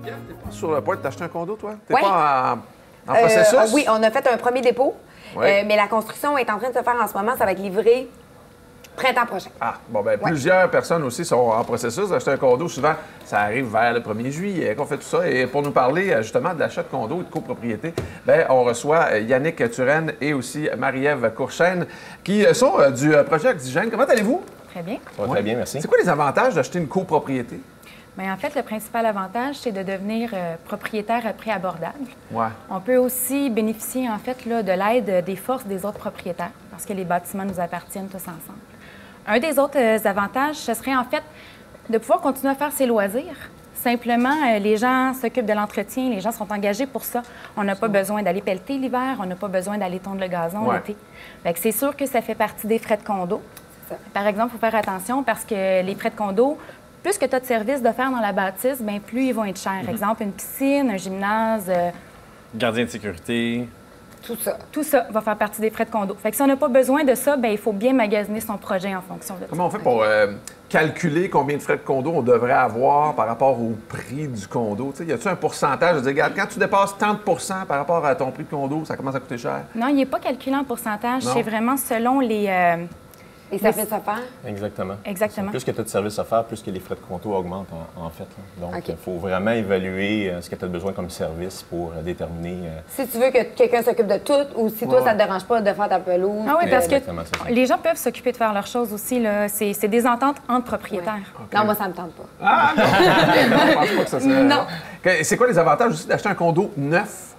Geneviève, t'es pas sur le point de t'acheter un condo, toi? T'es Ouais. pas en processus? Oui, on a fait un premier dépôt, Ouais. mais la construction est en train de se faire en ce moment. Ça va être livré printemps prochain. Ah, bon, ben plusieurs personnes aussi sont en processus d'acheter un condo. Souvent, ça arrive vers le 1er juillet qu'on fait tout ça. Et pour nous parler justement de l'achat de condo et de copropriété, ben on reçoit Yannick Turenne et aussi Marie-Ève Courchaine qui sont du projet Oxygène. Comment allez-vous? Très bien. Ça va très bien, merci. C'est quoi les avantages d'acheter une copropriété? Bien, en fait, le principal avantage, c'est de devenir propriétaire à prix abordable. Ouais. On peut aussi bénéficier, en fait, là, de l'aide des forces des autres propriétaires, parce que les bâtiments nous appartiennent tous ensemble. Un des autres avantages, ce serait, en fait, de pouvoir continuer à faire ses loisirs. Simplement, les gens s'occupent de l'entretien, les gens sont engagés pour ça. On n'a pas besoin d'aller pelleter l'hiver, on n'a pas besoin d'aller tondre le gazon l'été. Fait que c'est sûr que ça fait partie des frais de condo. Par exemple, il faut faire attention parce que les frais de condo, plus que tu as de services de faire dans la bâtisse, bien, plus ils vont être chers. Exemple, une piscine, un gymnase. Gardien de sécurité. Tout ça. Tout ça va faire partie des frais de condo. Fait que si on n'a pas besoin de ça, bien, il faut bien magasiner son projet en fonction de ça. Comment on fait pour calculer combien de frais de condo on devrait avoir par rapport au prix du condo? T'sais, y a-t-il un pourcentage? Je veux dire, regarde, quand tu dépasses tant de % par rapport à ton prix de condo, ça commence à coûter cher? Non, il n'est pas calculé en pourcentage. Non. C'est vraiment selon les... Les services offerts. Exactement. Exactement. Plus que tu as de services à faire, plus que les frais de condo augmentent en fait. Là. Donc, OK. il faut vraiment évaluer ce que tu as besoin comme service pour déterminer. Si tu veux que quelqu'un s'occupe de tout ou si toi, ça ne te dérange pas de faire ta pelouse. Ah oui, parce que Exactement, c'est ça. les gens peuvent s'occuper de faire leurs choses aussi. Là. C'est des ententes entre propriétaires. Non, moi, ça me tente pas. Ah non! Non, je pense pas que ça serait... Non. C'est quoi les avantages aussi d'acheter un condo neuf?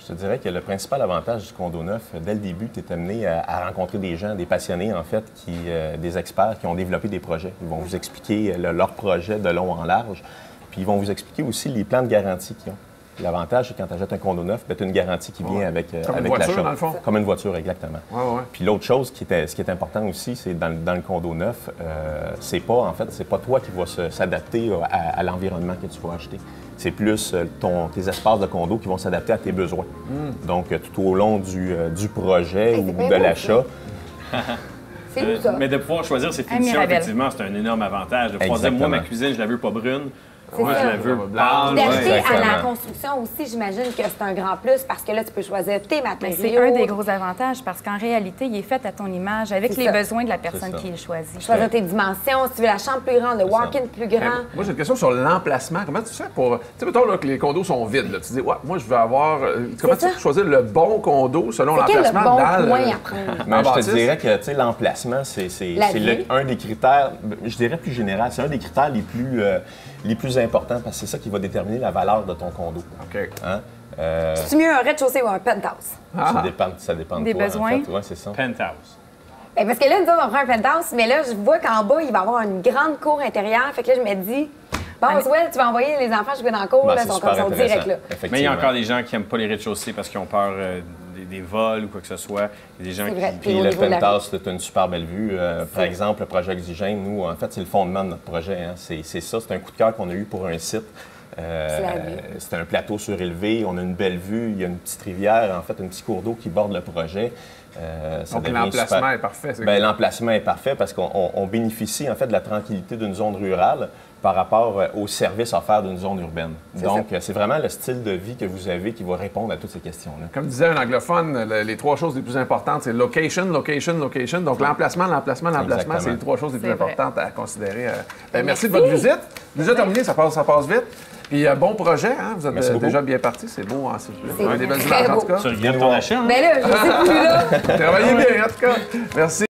Je te dirais que le principal avantage du condo neuf, dès le début, tu es amené à rencontrer des gens, des passionnés en fait, des experts qui ont développé des projets. Ils vont vous expliquer leur projet de long en large, puis ils vont vous expliquer aussi les plans de garantie qu'ils ont. L'avantage, c'est quand tu achètes un condo neuf, tu as une garantie qui vient avec Comme une avec voiture, l'achat. dans le fond. Comme une voiture, exactement. Ouais. Puis l'autre chose ce qui est important aussi, c'est dans le condo neuf, c'est pas toi qui vas s'adapter à l'environnement que tu vas acheter. C'est plus tes espaces de condo qui vont s'adapter à tes besoins. Donc, tout au long du projet ou bien de beau, l'achat. C'est où ça? Mais de pouvoir choisir ses finitions, Mirabelle. effectivement, c'est un énorme avantage. De pouvoir dire, moi, Exactement. ma cuisine, je la veux pas brune. C'est Moi, ça. je la veux Blanche. blanche. D'acheter à la exactement. construction aussi, j'imagine que c'est un grand plus parce que là, tu peux choisir tes Mais matériaux. c'est un des gros avantages parce qu'en réalité, il est fait à ton image avec C'est les ça. besoins de la personne C'est ça. qui est choisie. Choisir tes dimensions, si tu veux la chambre plus grande, le walk-in plus grand. Moi, j'ai une question sur l'emplacement. Comment tu fais pour... Tu sais, mettons là, que les condos sont vides. Là. Tu dis, ouais, moi, je veux avoir... Comment tu ça. fais pour choisir le bon condo selon C'est quel le l'emplacement bon dans le... coin à prendre? Mais je bâtisse? te dirais que tu sais, l'emplacement, c'est La vie. un des critères, je dirais plus général, c'est un des critères les plus importants parce que c'est ça qui va déterminer la valeur de ton condo. OK. Hein? C'est mieux un rez-de-chaussée ou un penthouse? Ça dépend de Des toi, besoins. en fait. Ouais, c'est ça. Penthouse. Ben, parce que là, nous autres, on prend un penthouse, mais là, je vois qu'en bas, il va y avoir une grande cour intérieure. Fait que là, je me dis, Boswell, tu vas envoyer les enfants jouer dans la cour, Ben, là, c'est ils sont super comme ça intéressant, direct là. effectivement. Mais il y a encore des gens qui n'aiment pas les rez-de-chaussée parce qu'ils ont peur des vols ou quoi que ce soit. Il y a des gens C'est qui... vrai. Puis Au le niveau de la penthouse, c'est une super belle vue. Par exemple, le projet Oxygène, nous, en fait, c'est le fondement de notre projet. Hein. C'est ça, c'est un coup de cœur qu'on a eu pour un site. la vue. C'est un plateau surélevé, on a une belle vue, il y a une petite rivière, en fait, un petit cours d'eau qui borde le projet. Ça Donc, devient l'emplacement super. est parfait. c'est Ben, cool. l'emplacement est parfait parce qu'on bénéficie en fait de la tranquillité d'une zone rurale par rapport aux services offerts d'une zone urbaine. Donc, c'est vraiment le style de vie que vous avez qui va répondre à toutes ces questions-là. Comme disait un anglophone, les trois choses les plus importantes, c'est location, location, location. Donc, l'emplacement, l'emplacement, l'emplacement, Exactement. c'est les trois choses les plus C'est vrai. importantes à considérer. Merci de votre visite. Déjà terminé, ça passe vite. Puis, bon projet, hein? Vous êtes Merci beaucoup. déjà bien parti. C'est beau, hein, s'il vous plaît. C'est Un des belles très images, en beau. tout cas. Tu regrettes ton achat, hein? Mais là, je sais plus là. Travaillez bien, en tout cas. Merci.